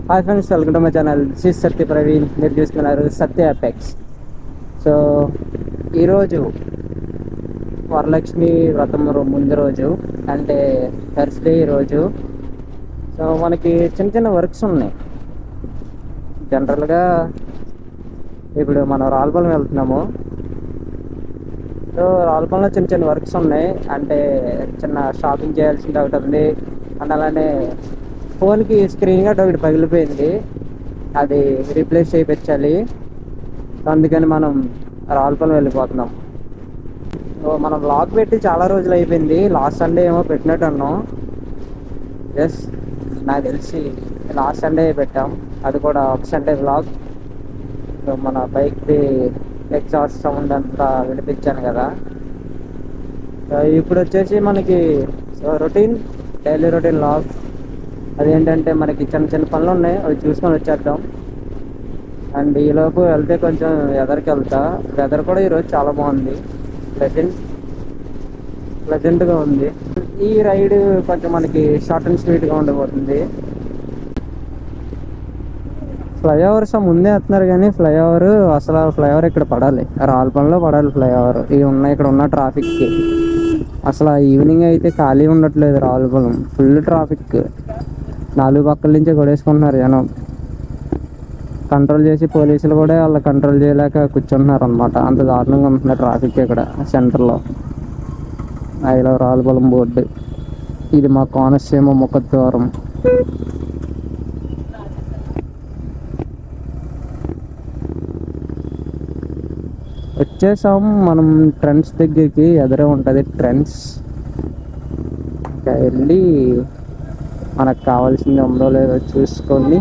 Hi friends, welcome to my channel. This is Satya Praveen. మీరు చూస్తున్నారు సత్య apex. So ఈరోజు వరలక్ష్మి వ్రతం ముందు రోజు, అంటే థర్స్డే ఈరోజు. సో మనకి చిన్న చిన్న వర్క్స్ ఉన్నాయి. జనరల్గా ఇప్పుడు మనం రాల్పాలెం వెళ్తున్నాము. సో రాల్పాలెంలో చిన్న చిన్న వర్క్స్ ఉన్నాయి. అంటే చిన్న షాపింగ్ చేయాల్సింది ఒకటి ఉంది. అండ్ అలానే ఫోన్కి స్క్రీన్ గార్డ్ ఒకటి పగిలిపోయింది, అది రీప్లేస్ చేయించాలి. అందుకని మనం రావులపాలెం వెళ్ళిపోతున్నాం. సో మనం వ్లాగ్ పెట్టి చాలా రోజులు అయిపోయింది. లాస్ట్ సండే ఏమో పెట్టినట్టు అన్నాం. ఎస్, నాకు తెలిసి లాస్ట్ సండే పెట్టాం, అది కూడా ఒక సండే వ్లాగ్. సో మన బైక్ది ఎగ్జాస్ట్ సౌండ్ అంతా వినిపించాను కదా. సో ఇప్పుడు వచ్చేసి మనకి డైలీ రొటీన్ వ్లాగ్. అదేంటంటే మనకి చిన్న చిన్న పనులు ఉన్నాయి, అవి చూసుకొని వచ్చేద్దాం. అండ్ ఈలోపు వెళ్తే కొంచెం వెదర్కి వెళ్తా. వెదర్ కూడా ఈరోజు చాలా బాగుంది, ప్లెజెంట్గా ఉంది. ఈ రైడ్ కొంచెం మనకి షార్ట్ అండ్ స్వీట్గా ఉండబోతుంది. ఫ్లైఓవర్స్ ముందే వస్తున్నారు, కానీ ఫ్లైఓవర్ ఇక్కడ పడాలి, రావులపాలెంలో పడాలి ఫ్లైఓవర్. ఇక్కడ ఉన్న ట్రాఫిక్కి అసలు ఈవినింగ్ అయితే ఖాళీ ఉండట్లేదు. రావులపాలెం ఫుల్ ట్రాఫిక్, 4 పక్కల నుంచి కొడేసుకుంటున్నారు జనం. కంట్రోల్ చేసి పోలీసులు కూడా వాళ్ళు కంట్రోల్ చేయలేక కూర్చుంటున్నారు అనమాట. అంత దారుణంగా ఉంటున్నారు ట్రాఫిక్ ఇక్కడ సెంటర్లో. ఐలో రావులపాలెం బోర్డు, ఇది మా కోనసీమ ముఖద్వారం. వచ్చేసాం మనం ట్రెండ్స్ దగ్గరికి. ఎదురే ఉంటుంది ట్రెండ్స్. ఇంకా వెళ్ళి మనకు కావాల్సింది ఉందో లేదో చూసుకొని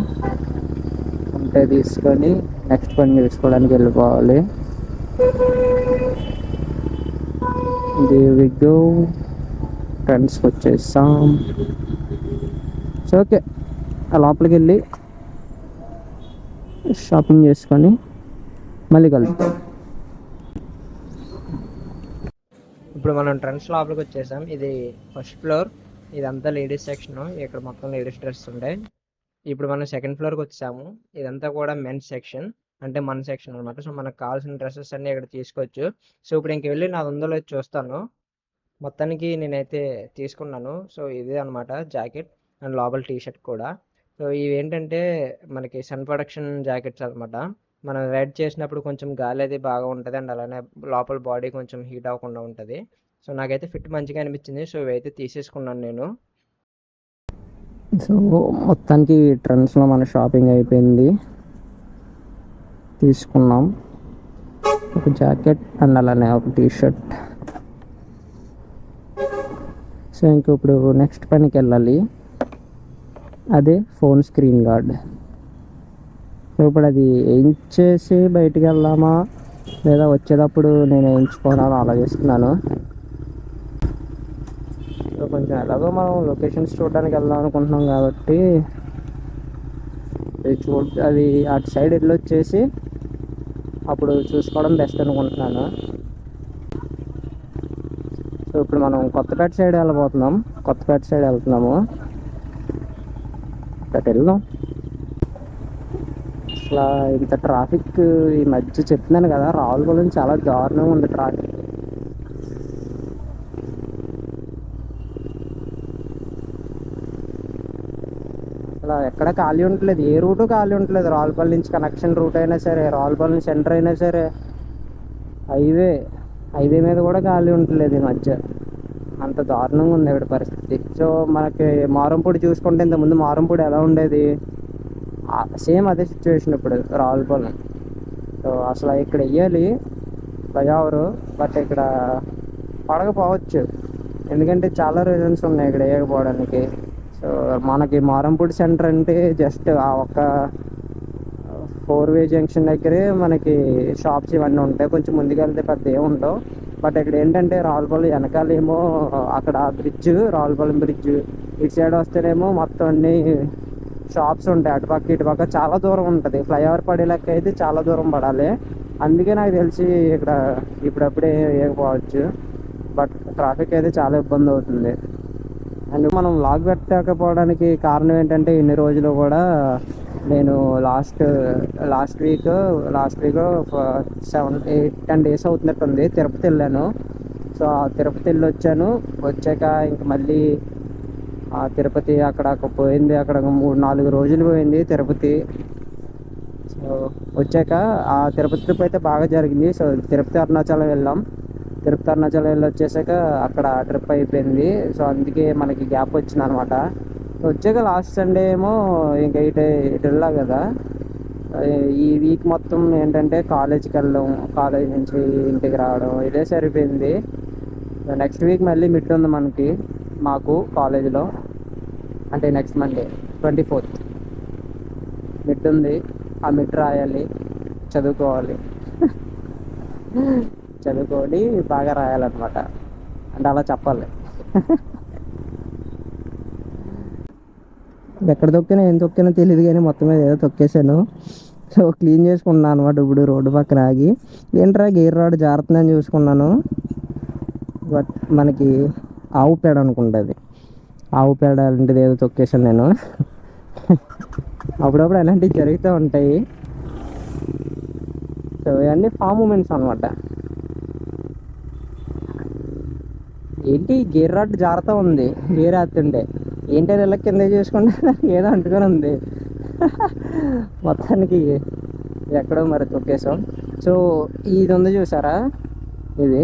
ఉంటే తీసుకొని నెక్స్ట్ పని చేసుకోవడానికి వెళ్ళిపోవాలి. ట్రెండ్స్కి వచ్చేసాం. సో ఓకే, లోపలికి వెళ్ళి షాపింగ్ చేసుకొని మళ్ళీ కలుద్దాం. ఇప్పుడు మనం ట్రెండ్స్ లోపలికి వచ్చేసాం. ఇది ఫస్ట్ ఫ్లోర్, ఇదంతా లేడీస్ సెక్షన్. ఇక్కడ మొత్తం లేడీస్ డ్రెస్ ఉంటాయి. ఇప్పుడు మనం సెకండ్ ఫ్లోర్కి వచ్చాము. ఇదంతా కూడా మెన్స్ సెక్షన్, అంటే మన సెక్షన్ అనమాట. సో మనకు కావాల్సిన డ్రెస్సెస్ అన్నీ ఇక్కడ తీసుకోవచ్చు. సో ఇప్పుడు ఇంక వెళ్ళి నాది ఉందో లేదో చూస్తాను. మొత్తానికి నేనైతే తీసుకున్నాను. సో ఇదే అనమాట జాకెట్, అండ్ లోపల టీషర్ట్ కూడా. సో ఇవి ఏంటంటే మనకి సన్ ప్రొడక్షన్ జాకెట్స్ అనమాట. మనం రైడ్ చేసినప్పుడు కొంచెం గాలి అది బాగా ఉంటుంది, అండ్ అలానే లోపల బాడీ కొంచెం హీట్ అవ్వకుండా ఉంటుంది. సో నాకైతే ఫిట్ మంచిగా అనిపించింది. సో ఇవైతే తీసేసుకున్నాను నేను. సో మొత్తానికి ట్రెండ్స్లో మన షాపింగ్ అయిపోయింది. తీసుకున్నాం ఒక జాకెట్ అండ్ అలానే ఒక టీషర్ట్. సో ఇంక ఇప్పుడు నెక్స్ట్ పనికి వెళ్ళాలి, అదే ఫోన్ స్క్రీన్ గార్డ్. సో ఇప్పుడు అది వేయించేసి బయటికి వెళ్దామా, లేదా వచ్చేటప్పుడు నేను వేయించుకోవాలని ఆలోచిస్తున్నాను. సో కొంచెం ఎలాగో మనం లొకేషన్స్ చూడడానికి వెళ్దాం అనుకుంటున్నాం కాబట్టి అది అటు సైడ్ వెళ్ళొచ్చేసి అప్పుడు చూసుకోవడం బెస్ట్ అనుకుంటున్నాను. సో ఇప్పుడు మనం కొత్తపేట సైడ్ వెళ్తున్నాము. అటు వెళ్దాం. అసలు ఇంత ట్రాఫిక్ ఈ మధ్య చెప్తున్నాను కదా, రావులపాలెం చాలా దారుణంగా ఉంది ట్రాఫిక్. అసలు ఎక్కడ ఖాళీ ఉండట్లేదు, ఏ రూటు ఖాళీ ఉండట్లేదు. రావులపాలెం నుంచి కనెక్షన్ రూట్ అయినా సరే, రావులపాలెం సెంటర్ అయినా సరే, హైవే మీద కూడా ఖాళీ ఉండట్లేదు ఈ మధ్య. అంత దారుణంగా ఉంది ఇక్కడ పరిస్థితి. సో మనకి మారంపూడి చూసుకుంటే, ఇంతకుముందు మారంపూడి ఎలా ఉండేది, సేమ్ అదే సిచ్యువేషన్ ఇప్పుడు రావులపాలెం. సో అసలు ఇక్కడ వెయ్యాలి ఫ్లైఓవర్, బట్ ఇక్కడ పడకపోవచ్చు, ఎందుకంటే చాలా రీజన్స్ ఉన్నాయి ఇక్కడ వేయకపోవడానికి. సో మనకి మారంపూడి సెంటర్ అంటే జస్ట్ ఆ ఒక్క 4-వే జంక్షన్ దగ్గరే మనకి షాప్స్ ఇవన్నీ ఉంటాయి. కొంచెం ముందుకెళ్తే పెద్ద ఏముండవు. బట్ ఇక్కడ ఏంటంటే రావులపాలెం వెనకాలేమో అక్కడ రావులపాలెం బ్రిడ్జ్, ఇటు సైడ్ వస్తేనేమో మొత్తం అన్ని షాప్స్ ఉంటాయి. అటుపక్క ఇటుపక్క చాలా దూరం ఉంటుంది. ఫ్లైఓవర్ పడే లెక్క అయితే చాలా దూరం పడాలి. అందుకే నాకు తెలిసి ఇక్కడ ఇప్పుడప్పుడే వేయకపోవచ్చు. బట్ ట్రాఫిక్ అయితే చాలా ఇబ్బంది అవుతుంది. అండ్ మనం వ్లాగ్ పెట్టకపోవడానికి కారణం ఏంటంటే ఇన్ని రోజులు కూడా నేను లాస్ట్ వీక్ 7-8-10 డేస్ అవుతున్నట్టుంది తిరుపతి వెళ్ళాను. సో ఆ తిరుపతి వెళ్ళి వచ్చాక ఇంక మళ్ళీ ఆ తిరుపతి అక్కడ పోయింది, అక్కడ 3-4 రోజులు పోయింది తిరుపతి. సో వచ్చాక ఆ తిరుపతి ట్రిప్ అయితే బాగా జరిగింది. సో తిరుపతి అరుణాచలం వెళ్ళాం. తిరుపతి అరుణాచలం వెళ్ళి వచ్చేసాక అక్కడ ట్రిప్ అయిపోయింది. సో అందుకే మనకి గ్యాప్ వచ్చింది అనమాట. వచ్చాక లాస్ట్ సండే ఏమో ఇంకా ఇటు వెళ్ళా కదా. ఈ వీక్ మొత్తం ఏంటంటే కాలేజీకి వెళ్ళడం, కాలేజ్ నుంచి ఇంటికి రావడం ఇదే సరిపోయింది. నెక్స్ట్ వీక్ మళ్ళీ మిడ్ ఉంది మాకు కాలేజీలో. అంటే నెక్స్ట్ మండే 24th మిడ్ ఉంది. ఆ మిడ్ రాయాలి, చదువుకోవాలి. చదువుకొని బాగా రాయాలన్నమాట. అంటే అలా చెప్పాలి. ఎక్కడ తొక్కినా ఏం తొక్కినా తెలియదు కానీ మొత్తం మీద ఏదో తొక్కేసాను. సో క్లీన్ చేసుకున్నాను అనమాట. ఇప్పుడు రోడ్డు పక్కన ఆగి ఏంట్రా గేర్ రాడ్ జారుతుందని చూసుకున్నాను. బట్ మనకి ఆవు పేడ అనుకుంటుంది. ఆవు పేడ అలాంటిది ఏదో తొక్కేసాను నేను. అప్పుడప్పుడు అలాంటివి జరుగుతూ ఉంటాయి. సో ఇవన్నీ ఫామ్ మూమెంట్స్ అనమాట. ఏంటి గేర్ రాడ్ జారుతూ ఉంది, గేర్ వేస్తుంటే ఏంటి ఇలా కింద చూసుకుంటే ఏదో అంటుకొని ఉంది. మొత్తానికి ఎక్కడో మరి తొక్కేసాం. సో ఇది ఉంది చూసారా, ఇది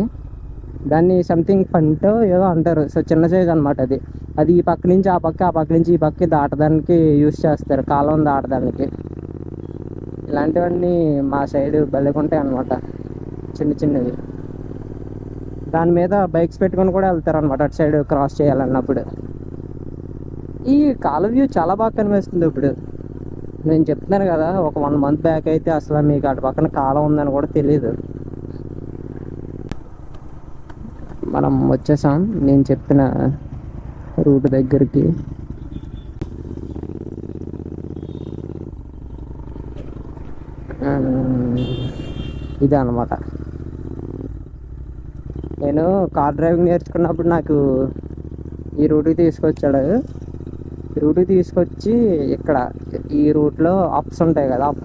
దాన్ని సంథింగ్ పంట ఏదో అంటారు. సో చిన్న సైజ్ అనమాట అది ఈ పక్క నుంచి ఆ పక్క నుంచి ఈ పక్కకి దాటడానికి యూస్ చేస్తారు, కాలం దాటడానికి. ఇలాంటివన్నీ మా సైడ్ భలేకుంటాయి అనమాట, చిన్న చిన్నవి. దాని మీద బైక్స్ పెట్టుకొని కూడా వెళ్తారు అనమాట అటు సైడ్ క్రాస్ చేయాలన్నప్పుడు. ఈ కాల వ్యూ చాలా బాగా కనిపిస్తుంది ఇప్పుడు. నేను చెప్తున్నాను కదా, ఒక 1 month బ్యాక్ అయితే అసలు మీకు అటు పక్కన కాలం ఉందని కూడా తెలియదు. మనం వచ్చేసాం నేను చెప్పిన రూట్ దగ్గరికి. ఇదే అనమాట. నేను కార్ డ్రైవింగ్ నేర్చుకున్నప్పుడు నాకు ఈ రూట్కి తీసుకొచ్చాడు. ఈ రూట్కి తీసుకొచ్చి ఇక్కడ ఈ రూట్లో అప్స్ ఉంటాయి కదా, అప్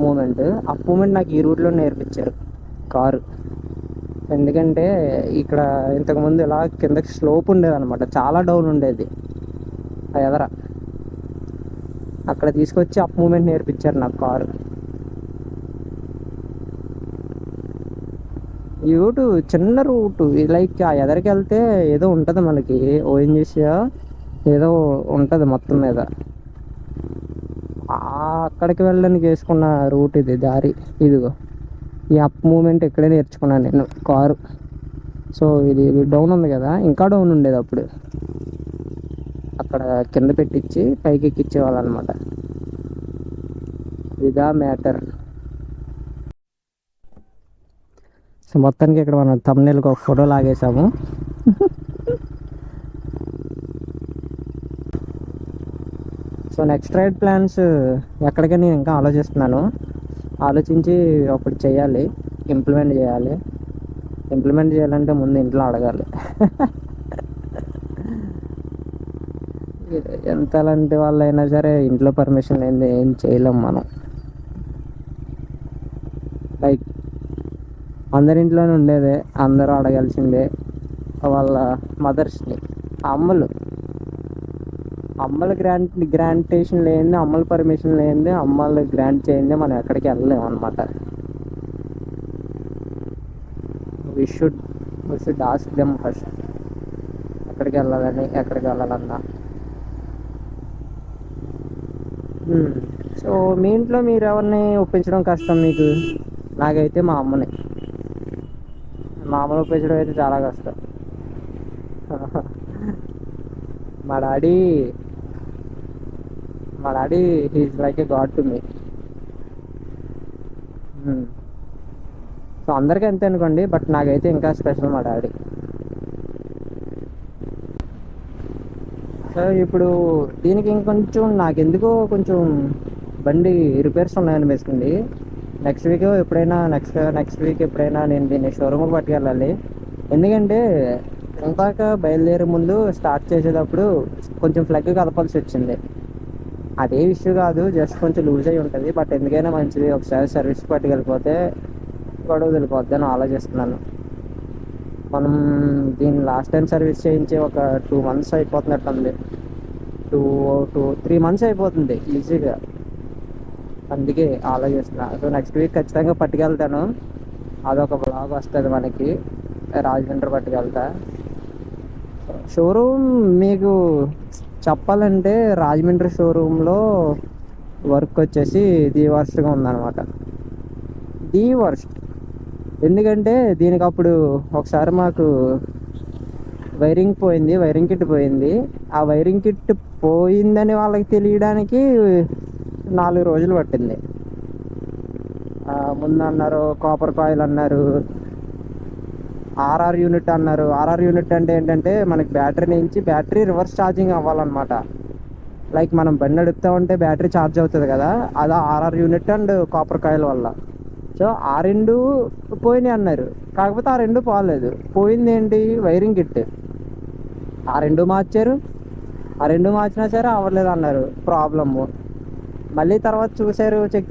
మూమెంట్ నాకు ఈ రూట్లో నేర్పించారు కారు. ఎందుకంటే ఇక్కడ ఇంతకుముందు ఇలా కిందకి స్లోప్ ఉండేది అనమాట, చాలా డౌన్ ఉండేది ఆ ఎదర. అక్కడ తీసుకొచ్చి అప్ మూమెంట్ నేర్పించారు నాకు కారు. ఈ రూటు చిన్న రూటు, లైక్ ఆ ఎదరికి వెళ్తే ఏదో ఉంటుంది మనకి ఓఎన్జీసీ ఏదో ఉంటుంది మొత్తం మీద. అక్కడికి వెళ్ళడానికి వేసుకున్న రూట్ ఇది, దారి. ఇదిగో ఈ అప్ మూమెంట్ ఇక్కడే నేర్చుకున్నాను నేను కారు. సో ఇది డౌన్ ఉంది కదా, ఇంకా డౌన్ ఉండేది అప్పుడు. అక్కడ కింద పెట్టించి పైకి ఎక్కించేవాళ్ళు అనమాట. ఇదా మ్యాటర్. సో మొత్తానికి ఇక్కడ మనం థంబ్నెయిల్కి ఒక ఫోటో లాగేసాము. సో నెక్స్ట్ రైడ్ ప్లాన్స్ ఎక్కడికైనా నేను ఇంకా ఆలోచించి ఒకటి చేయాలి, ఇంప్లిమెంట్ చేయాలంటే ముందు ఇంట్లో అడగాలి. ఎంత అలాంటి వాళ్ళైనా సరే ఇంట్లో పర్మిషన్ లేనిది ఏం చేయలేం మనం. లైక్ అందరింట్లోనే ఉండేదే, అందరూ అడగాల్సిందే వాళ్ళ మదర్స్ని. అమ్మలు గ్రాంటేషన్ లేనిది, అమ్మల పర్మిషన్ లేనిది, అమ్మలు గ్రాంట్ చేయండి మనం ఎక్కడికి వెళ్ళలేము అనమాట. We should ask them first ఎక్కడికి వెళ్ళాలన్నా. సో మీ ఇంట్లో మీరు ఎవరిని ఒప్పించడం కష్టం మీకు? నాకైతే మా అమ్మని ఒప్పించడం అయితే చాలా కష్టం. మా daddy he's like a god to me. So అందరికీ అంతే అనుకోండి, బట్ నాకైతే ఇంకా స్పెషల్ మా డాడీ. సో ఇప్పుడు దీనికి ఇంకొంచెం నాకెందుకో కొంచెం బండి రిపేర్స్ ఉన్నాయనిపిస్తుంది. నెక్స్ట్ వీక్ ఎప్పుడైనా నేను దీన్ని షోరూమ్కి పట్టుకెళ్ళాలి. ఎందుకంటే ఇందాక బయలుదేరే ముందు స్టార్ట్ చేసేటప్పుడు కొంచెం ఫ్లగ్ కదపాల్సి వచ్చింది. అదే ఇష్యూ కాదు, జస్ట్ కొంచెం లూజ్ అయి ఉంటుంది. బట్ ఎందుకైనా మంచిది, ఒకసారి సర్వీస్కి పట్టుకెళ్ళిపోతే గొడవ వెళ్ళిపోద్ది అని ఆలోచిస్తున్నాను. మనం దీన్ని లాస్ట్ టైం సర్వీస్ చేయించి ఒక 2 months అయిపోతున్నట్టుంది. 3 months అయిపోతుంది ఈజీగా. అందుకే ఆలోచిస్తున్నా. సో నెక్స్ట్ వీక్ ఖచ్చితంగా పట్టుకెళ్తాను. అదొక బ్లాగ్ వస్తుంది మనకి, రాజమండ్రి పట్టుకెళ్తా. షోరూమ్ మీకు చెప్పాలంటే రాజమండ్రి షోరూంలో వర్క్ వచ్చేసి ది వర్స్ట్గా ఉందన్నమాట. The worst. ఎందుకంటే దీనికి అప్పుడు ఒకసారి మాకు వైరింగ్ పోయింది, వైరింగ్ కిట్ పోయింది. ఆ వైరింగ్ కిట్ పోయిందని వాళ్ళకి తెలియడానికి 4 రోజులు పట్టింది. ముందు అన్నారు కాపర్ కాయిల్ అన్నారు, ఆర్ఆర్ యూనిట్ అన్నారు. ఆర్ఆర్ యూనిట్ అంటే ఏంటంటే మనకి బ్యాటరీ నుంచి బ్యాటరీ రివర్స్ ఛార్జింగ్ అవ్వాలన్నమాట. లైక్ మనం బండి నడుపుతూ ఉంటే బ్యాటరీ ఛార్జ్ అవుతుంది కదా, అది RR unit and copper coil వల్ల. సో ఆ 2 పోయినాయి అన్నారు. కాకపోతే ఆ 2 పోలేదు. పోయింది ఏంటి? Wiring kit. ఆ 2 మార్చారు. ఆ 2 మార్చినా సరే అవ్వలేదు అన్నారు ప్రాబ్లము. మళ్ళీ తర్వాత చూశారు, చెక్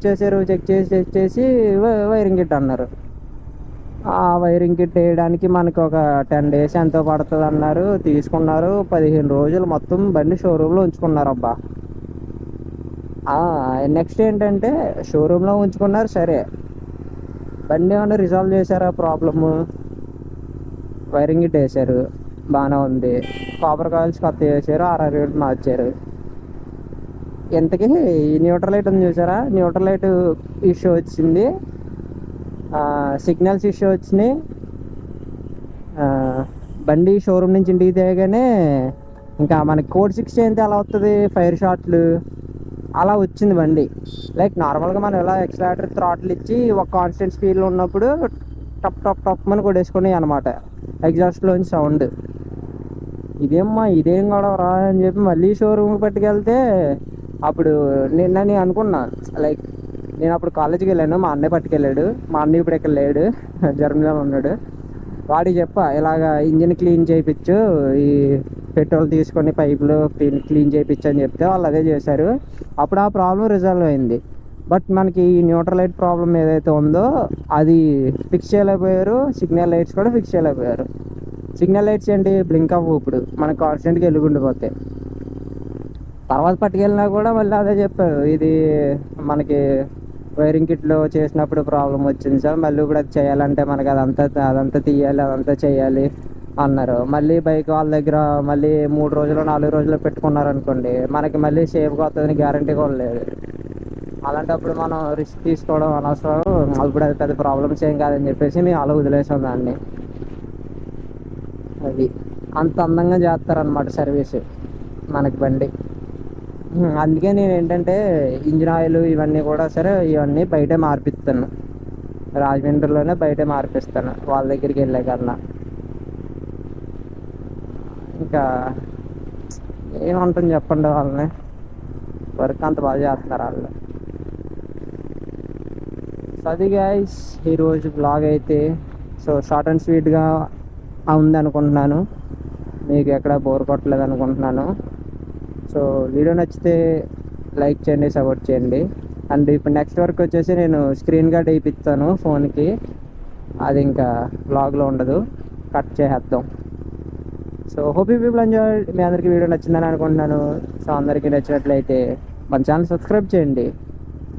చేసి వైరింగ్ కిట్ అన్నారు. ఆ వైరింగ్ కిట్ వేయడానికి మనకు ఒక 10 days ఎంతో పడుతుంది అన్నారు. తీసుకున్నారు 15 రోజులు మొత్తం బండి షోరూంలో ఉంచుకున్నారు. అబ్బా, నెక్స్ట్ ఏంటంటే షోరూంలో ఉంచుకున్నారు సరే, బండి ఏమన్నా రిజాల్వ్ చేశారా ప్రాబ్లము? వైరింగ్ కిట్ వేశారు, బాగానే ఉంది. కాపర్ కాయిల్స్ కొత్త వేసారు, ఆర్ఆర్ యూనిట్ మార్చారు. ఇంతకీ ఈ న్యూట్రల్ లైట్ ఉంది చూసారా, న్యూట్రల్ లైట్ ఇష్యూ వచ్చింది, సిగ్నల్స్ ఇష్యూ వచ్చినాయి. బండి షోరూమ్ నుంచి ఇంటికి తేగానే ఇంకా మనకి కోడ్ 6 అయితే ఎలా వస్తుంది, ఫైర్ షాట్లు అలా వచ్చింది బండి. లైక్ నార్మల్గా మనం ఎలా ఎక్సలేటర్ థ్రాటిల్ ఇచ్చి ఒక కాన్స్టెంట్ స్పీడ్లో ఉన్నప్పుడు టప్ టప్ టప్ అని కొట్టేసుకుని అనమాట ఎగ్జాస్ట్లోంచి సౌండ్. ఇదేం గొడవరా అని చెప్పి మళ్ళీ షోరూమ్కి పట్టుకెళ్తే అప్పుడు నేను అనుకున్నా, లైక్ నేను అప్పుడు కాలేజీకి వెళ్ళాను, మా అన్నయ్య పట్టుకెళ్ళాడు. మా అన్నయ్య ఇప్పుడు ఇక్కడ లేడు, జర్మనీలో ఉన్నాడు. వాడికి చెప్పా ఇలాగా ఇంజిన్ క్లీన్ చేయించు, ఈ పెట్రోల్ తీసుకొని పైపులు క్లీన్ చేయించు అని చెప్తే వాళ్ళు అదే చేశారు. అప్పుడు ఆ ప్రాబ్లం రిజాల్వ్ అయింది. బట్ మనకి ఈ న్యూట్రల్ లైట్ ప్రాబ్లం ఏదైతే ఉందో అది ఫిక్స్ చేయలేకపోయారు. సిగ్నల్ లైట్స్ కూడా ఫిక్స్ చేయలేకపోయారు. సిగ్నల్ లైట్స్ ఏంటి, బ్లింక్ అవ్వు, ఇప్పుడు మనకు కాన్స్టెంట్గా వెలుగుండిపోతాయి. తర్వాత పట్టుకెళ్ళినా కూడా మళ్ళీ అదే చెప్పారు, ఇది మనకి వైరింగ్ కిట్లో చేసినప్పుడు ప్రాబ్లం వచ్చింది సార్, మళ్ళీ ఇప్పుడు అది చేయాలంటే మనకి అదంతా తీయాలి, అదంతా చేయాలి అన్నారు. మళ్ళీ బైక్ వాళ్ళ దగ్గర మళ్ళీ 3 రోజులు 4 రోజులు పెట్టుకున్నారనుకోండి, మనకి మళ్ళీ సేఫ్గా వస్తుందని గ్యారంటీ కూడా లేదు. అలాంటప్పుడు మనం రిస్క్ తీసుకోవడం అనవసరం. ఇప్పుడు అది పెద్ద ప్రాబ్లమ్స్ ఏం కాదని చెప్పేసి మేము అలా వదిలేసాం దాన్ని. అది అంత అందంగా చేస్తారనమాట సర్వీస్ మనకి బండి. అందుకే నేను ఏంటంటే ఇంజిన్ ఆయిల్ ఇవన్నీ కూడా సరే ఇవన్నీ బయటే మార్పిస్తాను, రాజమండ్రిలోనే బయటే మార్పిస్తాను వాళ్ళ దగ్గరికి వెళ్ళే కన్నా. ఇంకా ఏమంటుంది చెప్పండి, వాళ్ళని వర్క్ అంత బాగా చేస్తున్నారు వాళ్ళు. సో అది గైస్ ఈరోజు బ్లాగ్ అయితే. సో షార్ట్ అండ్ స్వీట్గా ఉంది అనుకుంటున్నాను, మీకు ఎక్కడ బోర్ కొట్టలేదు అనుకుంటున్నాను. సో వీడియో నచ్చితే లైక్ చేయండి, సపోర్ట్ చేయండి. అండ్ ఇప్పుడు నెక్స్ట్ వర్క్ వచ్చేసి నేను స్క్రీన్ గార్డ్ వేయిస్తాను ఫోన్కి, అది ఇంకా బ్లాగ్లో ఉండదు, కట్ చేసేద్దాం. So hope you people enjoy. మీ అందరికీ వీడియో నచ్చిందని అనుకుంటున్నాను. సో అందరికీ నచ్చినట్లయితే మన ఛానల్ సబ్స్క్రైబ్ చేయండి.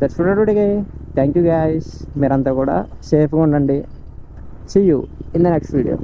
That's for today. Thank you guys. మీరంతా కూడా సేఫ్గా ఉండండి. See you in the next video.